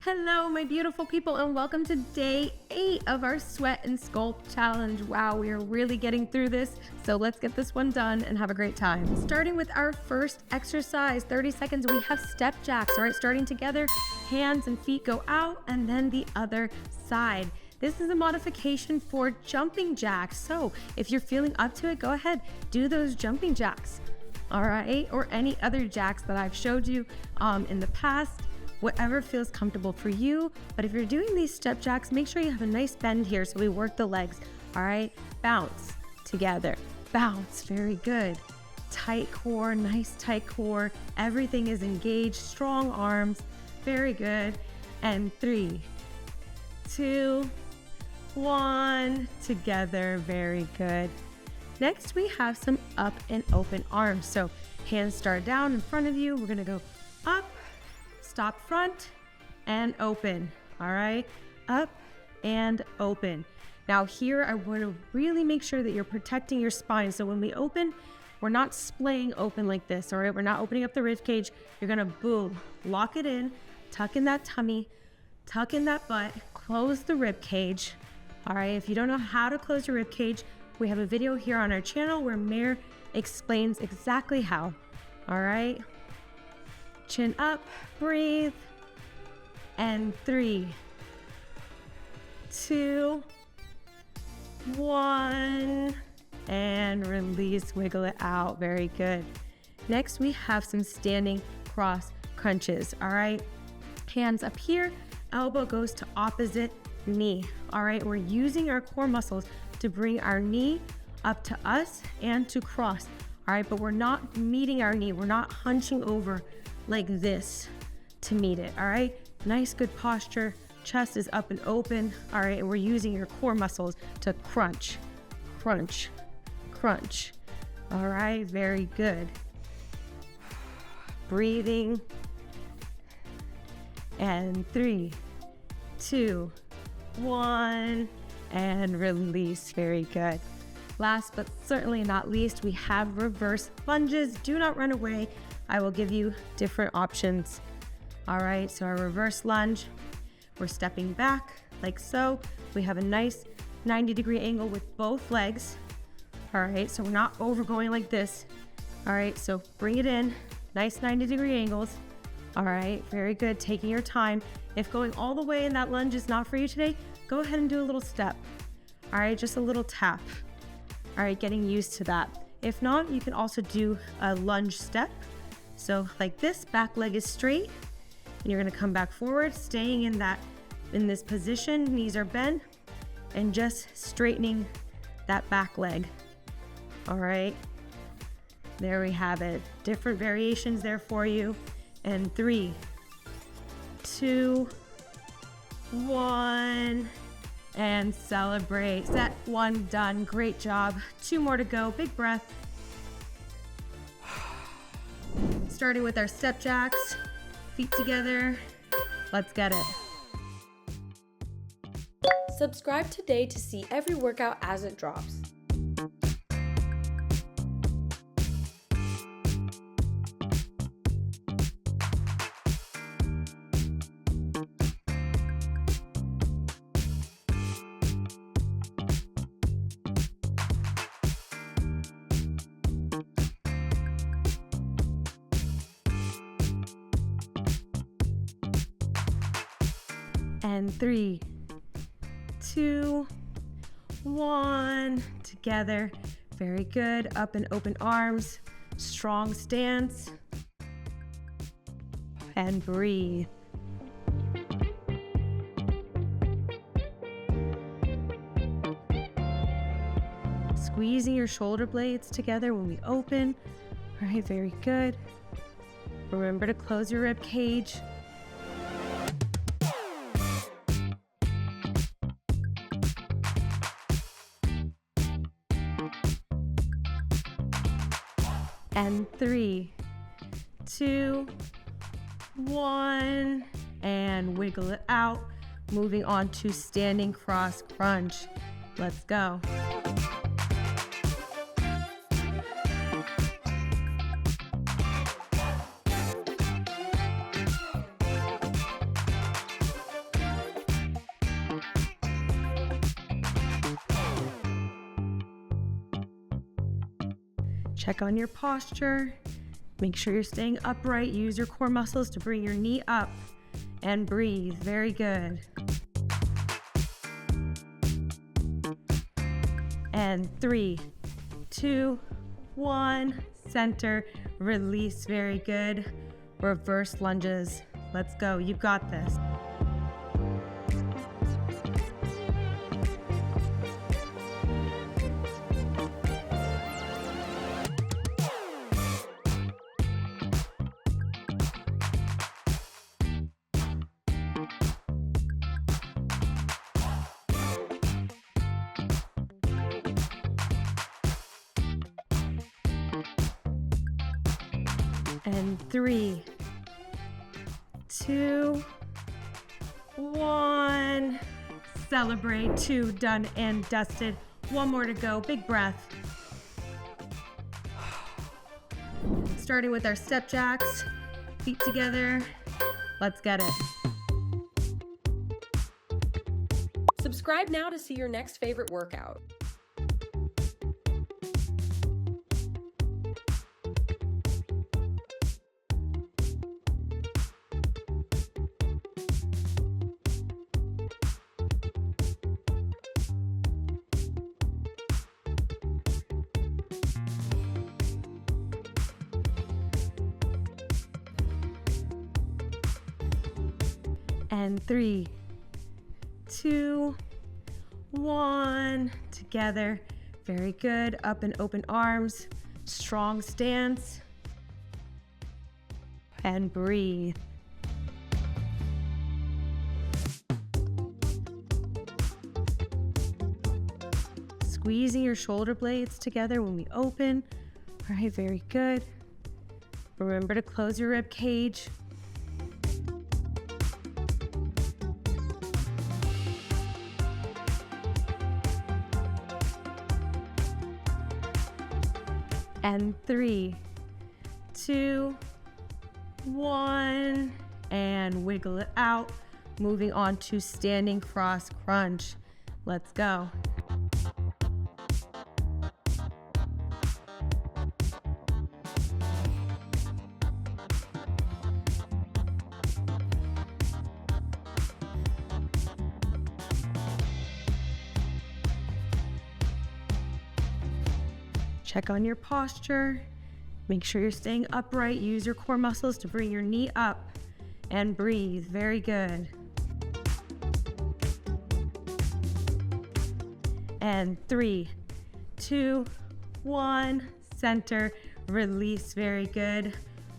Hello, my beautiful people, and welcome to day 8 of our Sweat and Sculpt Challenge. Wow, we are really getting through this, so let's get this one done and have a great time. Starting with our first exercise, 30 seconds, we have step jacks. All right, starting together, hands and feet go out, and then the other side. This is a modification for jumping jacks, so if you're feeling up to it, go ahead, do those jumping jacks, all right? Or any other jacks that I've showed you in the past. Whatever feels comfortable for you. But if you're doing these step jacks, make sure you have a nice bend here so we work the legs. All right, bounce together, bounce, very good. Tight core, nice tight core. Everything is engaged, strong arms, very good. And 3, 2, 1, together, very good. Next, we have some up and open arms. So hands start down in front of you. We're gonna go up, stop front and open. All right, up and open. Now here I want to really make sure that you're protecting your spine. So when we open, we're not splaying open like this. All right, we're not opening up the rib cage. You're gonna boom, lock it in, tuck in that tummy, tuck in that butt, close the rib cage. All right, if you don't know how to close your rib cage, we have a video here on our channel where Mare explains exactly how. All right, chin up, breathe, and 3, 2, 1, and release, wiggle it out, very good. Next, we have some standing cross crunches, all right? Hands up here, elbow goes to opposite knee, all right? We're using our core muscles to bring our knee up to us and to cross, all right? But we're not meeting our knee, we're not hunching over like this to meet it, all right? Nice, good posture. Chest is up and open, all right? And we're using your core muscles to crunch, crunch, crunch, all right? Very good. Breathing. And 3, 2, 1, and release, very good. Last but certainly not least, we have reverse lunges. Do not run away. I will give you different options. All right, so our reverse lunge, we're stepping back like so. We have a nice 90-degree angle with both legs. All right, so we're not over going like this. All right, so bring it in, nice 90-degree angles. All right, very good, taking your time. If going all the way in that lunge is not for you today, go ahead and do a little step. All right, just a little tap. All right, getting used to that. If not, you can also do a lunge step. So like this, back leg is straight, and you're gonna come back forward, staying in this position, knees are bent, and just straightening that back leg. All right, there we have it. Different variations there for you. And 3, 2, 1, and celebrate. Set 1 done, great job. 2 more to go, big breath. Starting with our step jacks, feet together, let's get it. Subscribe today to see every workout as it drops. And 3, 2, 1, together. Very good. Up and open arms, strong stance, and breathe. Squeezing your shoulder blades together when we open. All right, very good. Remember to close your rib cage. And 3, 2, 1, and wiggle it out. Moving on to standing cross crunch. Let's go. Check on your posture. Make sure you're staying upright. Use your core muscles to bring your knee up and breathe. Very good. And 3, 2, 1, center, release. Very good. Reverse lunges. Let's go. You've got this. And 3, 2, 1. Celebrate. 2 done and dusted. 1 more to go. Big breath. Starting with our step jacks. Feet together. Let's get it. Subscribe now to see your next favorite workout. And 3, 2, 1. Together. Very good. Up and open arms. Strong stance. And breathe. Squeezing your shoulder blades together when we open. All right, very good. Remember to close your rib cage. And 3, 2, 1, and wiggle it out. Moving on to standing cross crunch. Let's go. Check on your posture. Make sure you're staying upright. Use your core muscles to bring your knee up and breathe. Very good. And 3, 2, 1, center, release. Very good.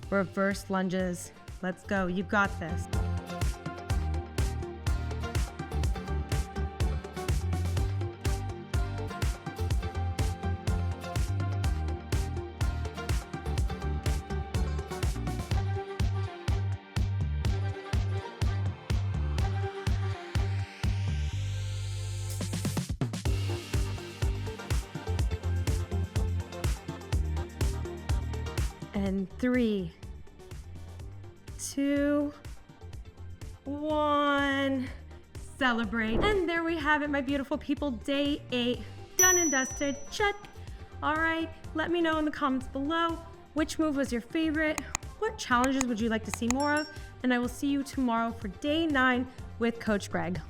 Reverse lunges. Let's go. You've got this. And 3, 2, 1. Celebrate. And there we have it, my beautiful people. Day 8, done and dusted. Check. All right, let me know in the comments below which move was your favorite. What challenges would you like to see more of? And I will see you tomorrow for day 9 with Coach Greg.